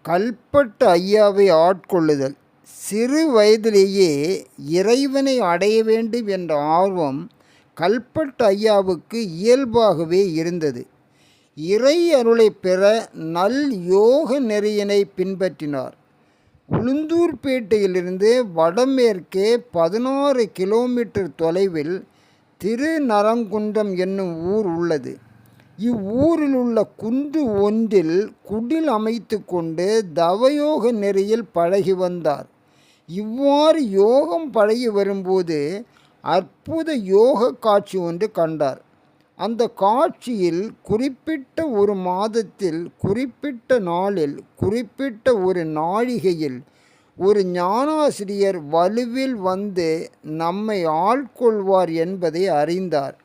கல்பட்டு ஐயாவை ஆட்கொள்ளுதல். சிறு வயதிலேயே இறைவனை அடைய வேண்டும் என்ற ஆர்வம் கல்பட்டு ஐயாவுக்கு இயல்பாகவே இருந்தது. இறை அருளை பெற நல் யோக நெறியினை பின்பற்றினார். உளுந்தூர்பேட்டையிலிருந்து வடமேற்கே 16 கிலோமீட்டர் தொலைவில் திருநரங்குன்றம் என்னும் ஊர் உள்ளது. இவ்வூரில் உள்ள குன்று ஒன்றில் குடில் அமைத்து கொண்டு தவயோக நெறியில் பழகி வந்தார். இவ்வாறு யோகம் பழகி வரும்போது அற்புத யோக காட்சி ஒன்று கண்டார். அந்த காட்சியில் குறிப்பிட்ட ஒரு மாதத்தில், குறிப்பிட்ட நாளில், குறிப்பிட்ட ஒரு நாழிகையில் ஒரு ஞானாசிரியர் வலுவில் வந்து நம்மை ஆட்கொள்வார் என்பதை அறிந்தார்.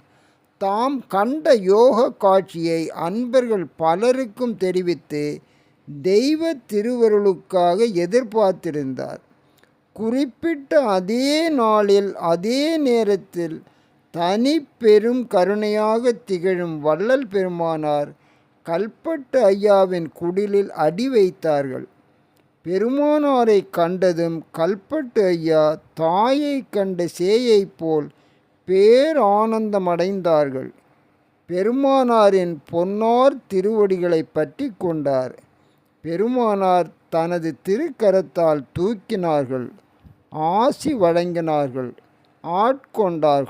தாம் கண்ட யோக காட்சியை அன்பர்கள் பலருக்கும் தெரிவித்து தெய்வ திருவருளுக்காக எதிர்பார்த்திருந்தார். குறிப்பிட்ட அதே நாளில் அதே நேரத்தில் தனி பெரும் கருணையாக திகழும் வள்ளல் பெருமானார் கல்பட்டு ஐயாவின் குடிலில் அடி வைத்தார்கள். பெருமானாரை கண்டதும் கல்பட்டு ஐயா தாயை கண்ட சேயை போல் பேரானந்தமடைந்தார்கள். பெருமானாரின் பொன்னார் திருவடிகளை பற்றி கொண்டார். பெருமானார் தனது திருக்கரத்தால் தூக்கினார்கள், ஆசி வழங்கினார்கள், ஆட்கொண்டார்கள்.